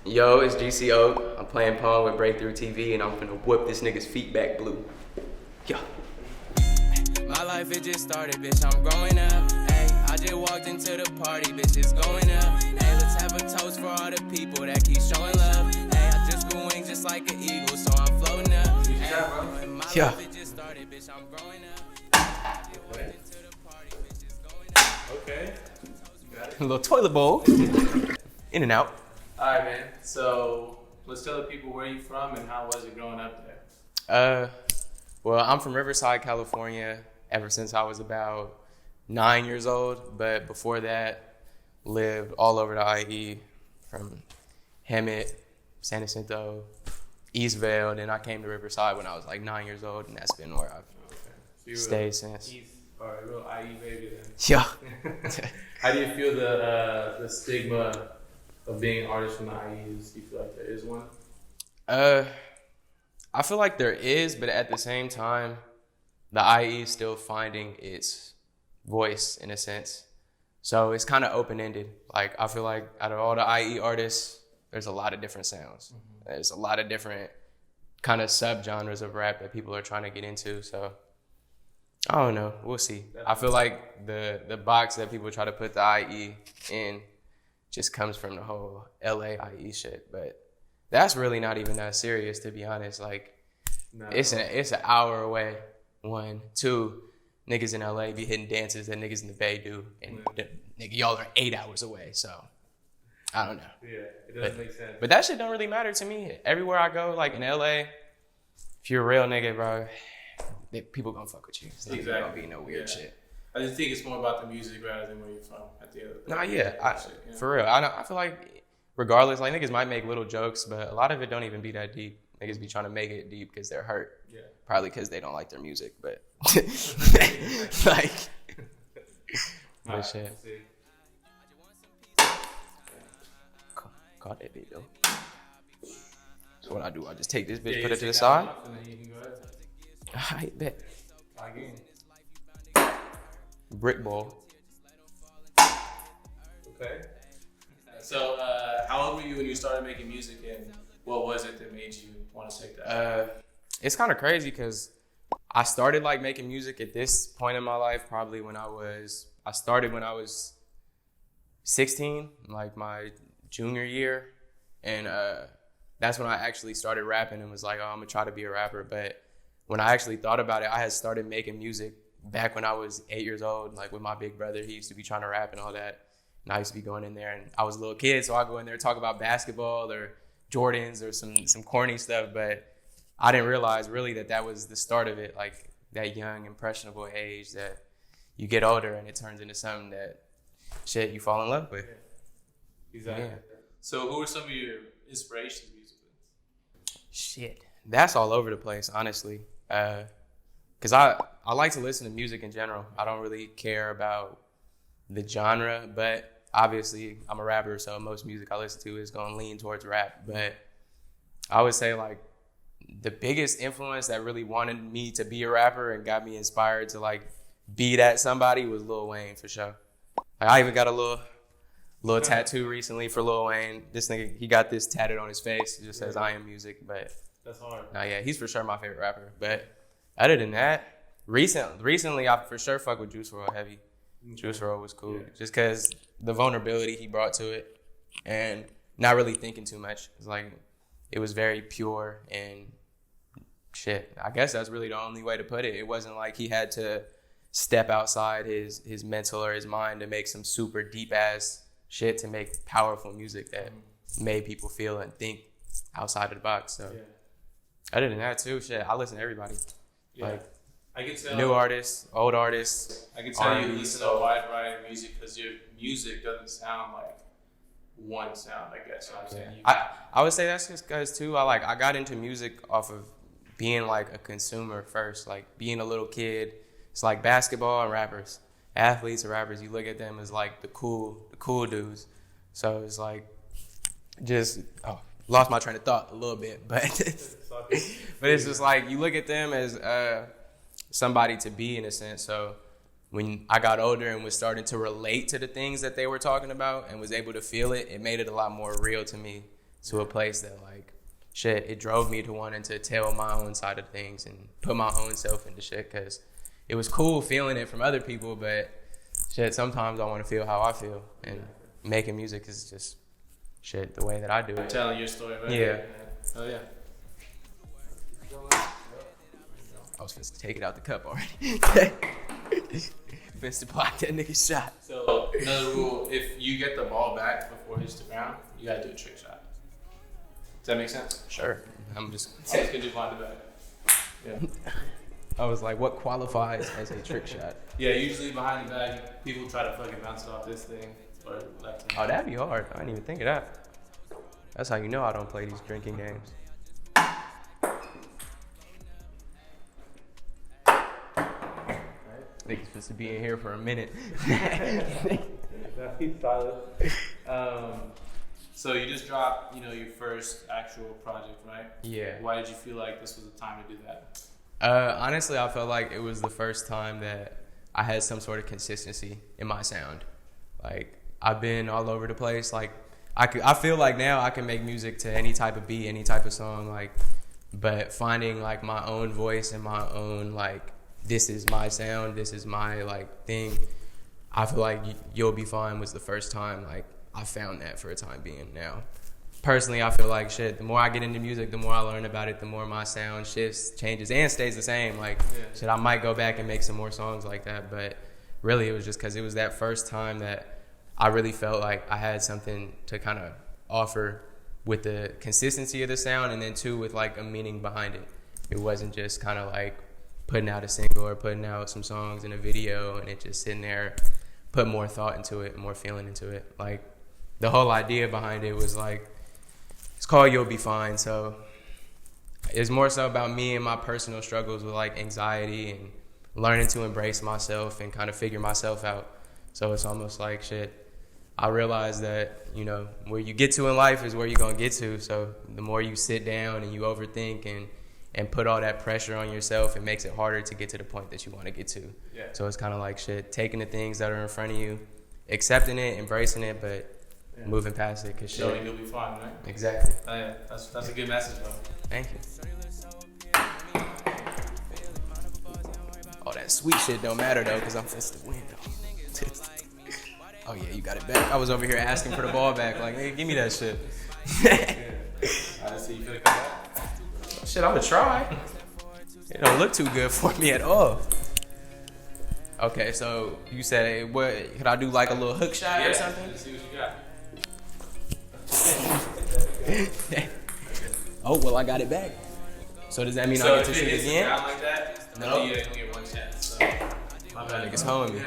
Yo, it's GCO. I'm playing Pong with Breakthru TV, and I'm finna whip this nigga's feet back blue. Yo. My life, it just started, bitch, I'm growing up. Ay, I just walked into the party, bitch, it's going up. Hey, let's have a toast for all the people that keep showing love. Hey, I just grew wings just like an eagle, so I'm floating up. Ay, my Yeah. life, it just started, bitch, I'm growing up. I just walked into the party, bitch, it's going up. Okay. You got it. A little toilet bowl. In and out. All right, man. So let's tell the people where you from and how was it growing up there? Well, I'm from Riverside, California, ever since I was about 9 years old. But before that, lived all over the IE, from Hemet, San Jacinto, Eastvale. Then I came to Riverside when I was like 9 years old, and that's been where I've So you were stayed since. East, or a real IE baby then. Yeah. How do you feel the stigma of being an artist from the IEs? Do you feel like there is one? I feel like there is, but at the same time, the IE is still finding its voice in a sense. So it's kind of open-ended. Like, I feel like out of all the IE artists, there's a lot of different sounds. Mm-hmm. There's a lot of different kind of subgenres of rap that people are trying to get into. So I don't know. We'll see. I feel like the box that people try to put the IE in just comes from the whole LA IE shit. But that's really not even that serious, to be honest. Like, it's an hour away. 1, 2, niggas in LA be hitting dances that niggas in the Bay do, and nigga, y'all are 8 hours away. So I don't know. Yeah, it doesn't make sense. But that shit don't really matter to me. Everywhere I go, like in LA, if you're a real nigga, bro, people gonna fuck with you. It's not gonna be no weird shit. I just think it's more about the music rather than where you're from at the end of the day. Nah, yeah, for real. I feel like regardless, like niggas might make little jokes, but a lot of it don't even be that deep. Niggas be trying to make it deep because they're hurt. Yeah. Probably because they don't like their music, but like, but shit. Caught that bitch though. So what I do, I just take this bitch, put it to the side. And then you can go ahead. I bet. Again. Brick ball. Okay. So, how old were you when you started making music, and what was it that made you want to take that? It's kind of crazy because I started like making music at this point in my life probably when I started when I was 16, like my junior year, and that's when I actually started rapping and was like, oh, I'm gonna try to be a rapper. But when I actually thought about it, I had started making music back when I was 8 years old, like with my big brother. He used to be trying to rap and all that. And I used to be going in there, and I was a little kid, so I go in there and talk about basketball or Jordans or some corny stuff. But I didn't realize really that was the start of it, like that young, impressionable age that you get older and it turns into something that shit you fall in love with. Yeah. Exactly. Yeah. So, who are some of your inspirations musically? Shit, that's all over the place, honestly. Cause I like to listen to music in general. I don't really care about the genre, but obviously I'm a rapper, so most music I listen to is gonna lean towards rap. But I would say like the biggest influence that really wanted me to be a rapper and got me inspired to like be that somebody was Lil Wayne for sure. Like I even got a little tattoo recently for Lil Wayne. This nigga, he got this tatted on his face. It just says I am music, but That's hard. nah, yeah, he's for sure my favorite rapper. But other than that, recently I for sure fuck with Juice WRLD heavy. Juice WRLD was cool, just because the vulnerability he brought to it, and not really thinking too much. It's like it was very pure and shit. I guess that's really the only way to put it. It wasn't like he had to step outside his mental or his mind to make some super deep ass shit to make powerful music that made people feel and think outside of the box. So other than that too, shit, I listen to everybody. Yeah. Like I can tell. new artists, old artists. I can tell you R&B, listen to a wide variety of music because your music doesn't sound like one sound. I guess. You know what I'm saying. I would say that's just because too. I got into music off of being like a consumer first, like being a little kid. It's like basketball and rappers, athletes and rappers. You look at them as like the cool dudes. So it's like just lost my train of thought a little bit, but it's just like you look at them as somebody to be in a sense. So when I got older and was starting to relate to the things that they were talking about and was able to feel it, it made it a lot more real to me to a place that like shit, it drove me to wanting to tell my own side of things and put my own self into shit, because it was cool feeling it from other people, but shit, sometimes I want to feel how I feel, and making music is just shit the way that I do it. Telling your story, right? Yeah. Oh yeah. I was supposed to take it out the cup already. Supposed to block that nigga's shot. So another rule: if you get the ball back before it hits the ground, you gotta do a trick shot. Does that make sense? Sure. I'm just Can you find the back? Yeah. I was like, what qualifies as a trick shot? Yeah, usually behind the bag, people try to fucking bounce it off this thing or left hand. Oh, that'd be hard. I didn't even think of that. That's how you know I don't play these drinking games. Niggas supposed to be in here for a minute. He's solid. So you just dropped, your first actual project, right? Yeah. Why did you feel like this was the time to do that? Honestly, I felt like it was the first time that I had some sort of consistency in my sound. Like, I've been all over the place. Like, I feel like now I can make music to any type of beat, any type of song. Like, but finding like my own voice and my own like, this is my sound, this is my like thing. I feel like You'll Be Fine was the first time like I found that for a time being. Now, personally, I feel like shit, the more I get into music, the more I learn about it, the more my sound shifts, changes, and stays the same. Like, shit, I might go back and make some more songs like that, but really it was just because it was that first time that I really felt like I had something to kind of offer with the consistency of the sound, and then too with like a meaning behind it. It wasn't just kind of like putting out a single or putting out some songs in a video and it just sitting there, put more thought into it, more feeling into it. Like, the whole idea behind it was like, it's called You'll Be Fine, so it's more so about me and my personal struggles with like anxiety and learning to embrace myself and kind of figure myself out. So it's almost like shit, I realized that, where you get to in life is where you're gonna get to. So the more you sit down and you overthink and put all that pressure on yourself, it makes it harder to get to the point that you want to get to. Yeah. So it's kind of like shit, taking the things that are in front of you, accepting it, embracing it, but moving past it. Cause Showing you'll be fine, right? Exactly. Oh, yeah, that's a good message, bro. Thank you. All that sweet shit don't matter though, cause I'm supposed to win though. Oh yeah, you got it back. I was over here asking for the ball back, like, hey, give me that shit. I see you finna come back. Shit, I'm gonna try. It don't look too good for me at all. Okay, so you said, hey, what? Could I do like a little hook shot or something? Let's see what you got. Oh well, I got it back. So does that mean I get to shoot again? Down like that? No. You only get one chance. So. My bad. Niggas hoeing me.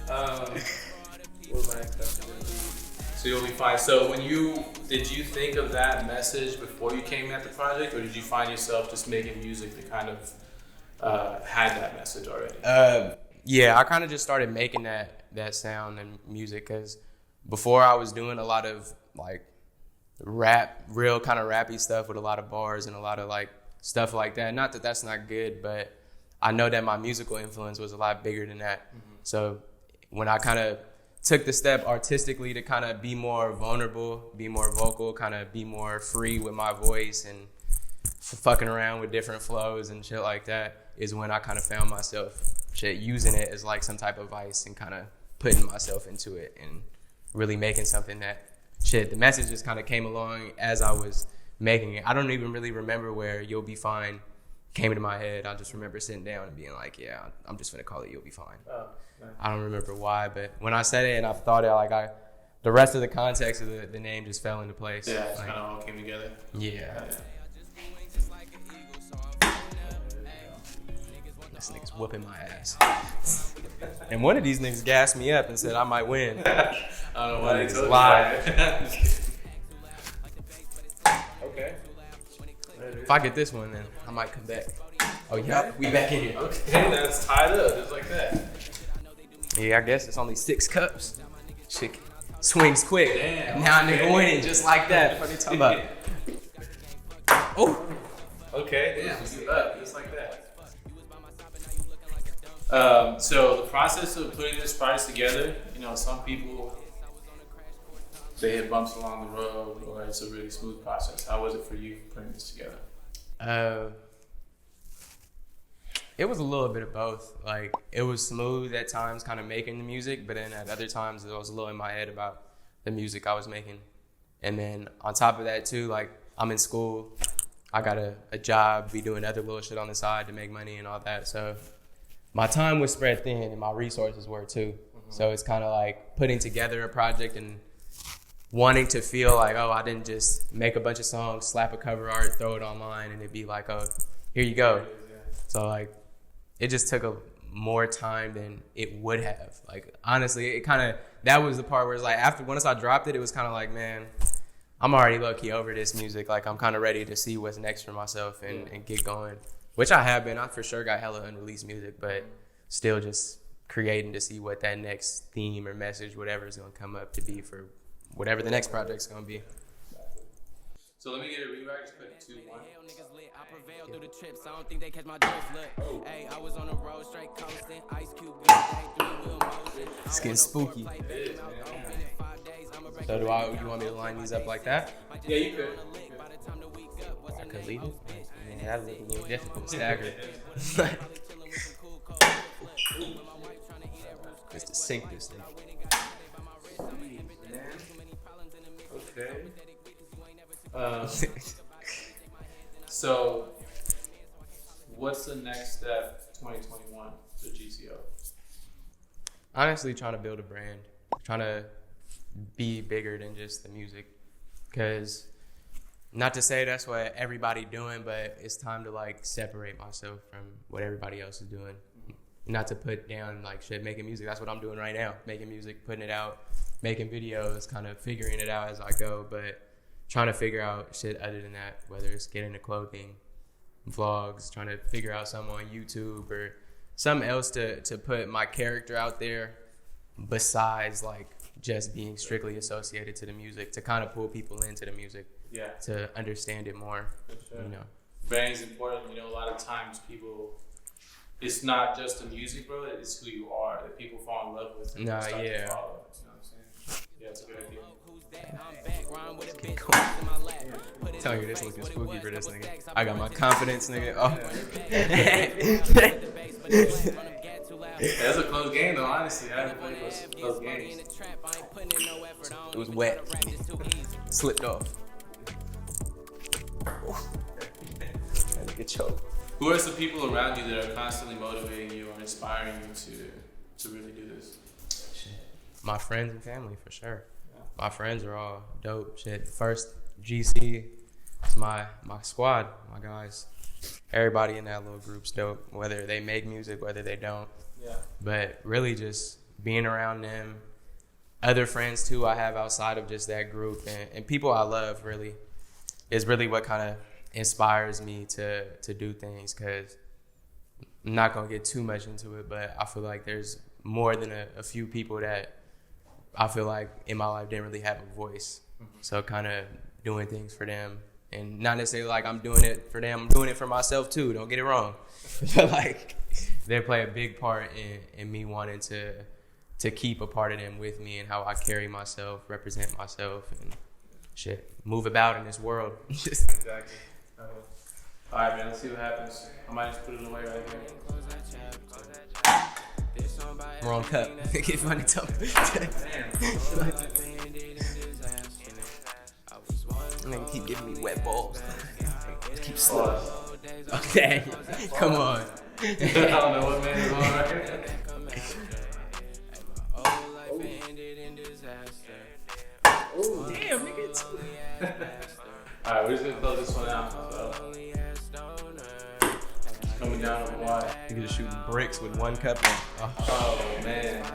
What was my next question? So You'll Be Fine. So did you think of that message before you came at the project, or did you find yourself just making music that kind of had that message already? Yeah, I kind of just started making that sound and music because before I was doing a lot of like rap, real kind of rappy stuff with a lot of bars and a lot of like stuff like that. Not that that's not good, but I know that my musical influence was a lot bigger than that. Mm-hmm. So when I kind of took the step artistically to kind of be more vulnerable, be more vocal, kind of be more free with my voice and fucking around with different flows and shit like that, is when I kind of found myself using it as like some type of vice and kind of putting myself into it and really making something that the message just kind of came along as I was making it. I don't even really remember where You'll Be Fine came into my head. I just remember sitting down and being like, yeah, I'm just gonna call it You'll Be Fine. Oh, nice. I don't remember why, but when I said it and I thought it, the rest of the context of the name just fell into place. Yeah, it kind of all came together. Yeah. This nigga's whooping my ass. And one of these niggas gassed me up and said I might win. I don't know why they told lied. Okay. If I get this one, then I might come back. Oh, yeah, we back in here. Okay, that's tied up, just like that. Yeah, I guess it's only 6 cups. Shit swings quick. Damn. Now nigga winning just like that. What are you talking about? Oh. Okay, damn, you up, just like that. So the process of putting this prize together, some people they hit bumps along the road, or it's a really smooth process? How was it for you putting this together? It was a little bit of both. Like, it was smooth at times, kind of making the music, but then at other times it was a little in my head about the music I was making. And then on top of that too, like, I'm in school, I got a job, be doing other little shit on the side to make money and all that. So my time was spread thin and my resources were too. Mm-hmm. So it's kind of like putting together a project and wanting to feel like, oh, I didn't just make a bunch of songs, slap a cover art, throw it online, and it'd be like, oh, here you go. So like, it just took more time than it would have. Like, honestly, it kind of, that was the part where it's like, once I dropped it, it was kind of like, man, I'm already low-key over this music. Like, I'm kind of ready to see what's next for myself and get going, which I have been. I for sure got hella unreleased music, but still just creating to see what that next theme or message, whatever is going to come up to be for whatever the next project's going to be. So let me get a rewind. Just put 2, 1. I prevailed through the trips. I don't think they catch my drift. Look, hey, I was on the road straight coasting. Ice Cube, it's getting spooky. So you want me to line these up like that? Yeah, you could. I could leave it. I mean, that'd look a little difficult, staggered. Just to sync this thing. Okay. So, what's the next step 2021 for GCO? Honestly, trying to build a brand. Trying to be bigger than just the music. Because, not to say that's what everybody doing, but it's time to like separate myself from what everybody else is doing. Not to put down like shit, making music. That's what I'm doing right now. Making music, putting it out, making videos, kind of figuring it out as I go. But trying to figure out shit other than that, whether it's getting into clothing, vlogs, trying to figure out something on YouTube or something else to put my character out there besides like just being strictly associated to the music, to kind of pull people into the music, to understand it more. For sure. You know, branding's important. You know, a lot of times people, it's not just the music, bro. It's who you are that people fall in love with. And start to follow. You know what I'm saying? Yeah, it's a good idea. Tell you this looking spooky for this nigga. I got my confidence, nigga. Oh. That's a close game, though. Honestly, I haven't played close games. It was wet. Slipped off. Trying to get choked. Who are some people around you that are constantly motivating you or inspiring you to really do this? Shit. My friends and family, for sure. My friends are all dope. Shit. First, GC, it's my squad, my guys. Everybody in that little group's dope, whether they make music, whether they don't. Yeah. But really just being around them, other friends too I have outside of just that group, and people I love really is really what kind of inspires me to do things, because I'm not going to get too much into it, but I feel like there's more than a few people that I feel like in my life didn't really have a voice. Mm-hmm. So kind of doing things for them, and not necessarily like I'm doing it for them, I'm doing it for myself too, don't get it wrong. But like they play a big part in me wanting to keep a part of them with me and how I carry myself, represent myself, and shit, move about in this world. Exactly. All right, man, let's see what happens. I might just put it away right here. Wrong cup. Get funny tough. Nigga keep giving me wet balls. Keep slipping. Okay, come on. I don't know what man is on right here. Oh, damn, nigga. Alright, we're just gonna close this one out. So. Coming down on why. Nigga just shooting bricks with one cup. Oh man.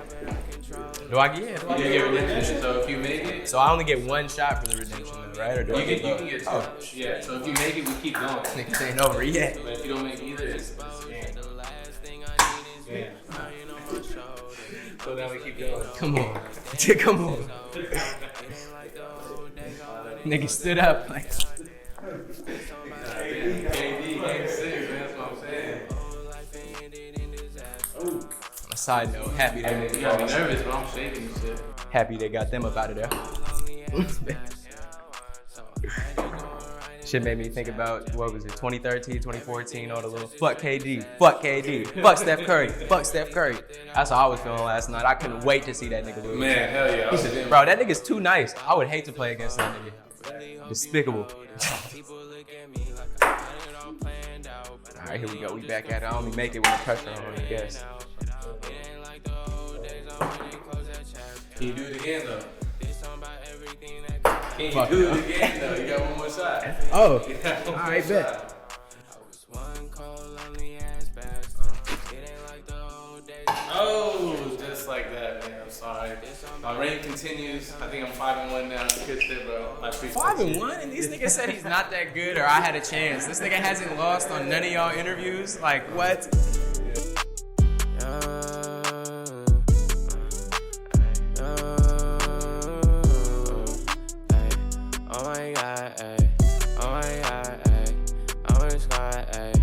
Do I get redemption? So if you make it, so I only get one shot for the redemption, though, right? Or do you can get two. Oh. Yeah. So if you make it, we keep going. Niggas ain't over yet. But if you don't make either, it's game. Yeah. So now we keep going. Come on. Come on. Nigga stood up like. On a side note, happy they got me nervous, but I'm shaking and shit. Happy they got them up out of there. Shit made me think about, what was it, 2013, 2014, all the little fuck KD, fuck KD, fuck Steph Curry, fuck Steph Curry. That's how I was feeling last night. I couldn't wait to see that nigga do it. Man, hell yeah. Bro, that nigga's too nice. I would hate to play against that nigga. Despicable. All right, here we go. We back at it. I only make it when the pressure on, I guess. Can you do it again, though? Can you Fuck do no. it again, though? You got one more shot. Oh, You got one all more right, shot. bet. Oh, just like that, man. I'm sorry. My reign continues. I think I'm 5-1 now. Good shit, bro. I appreciate 5-1, and these niggas said he's not that good or I had a chance. This nigga hasn't lost on none of y'all interviews. Like, what? Oh my god, ayy. Oh my god, ayy. I'm a sky, ayy.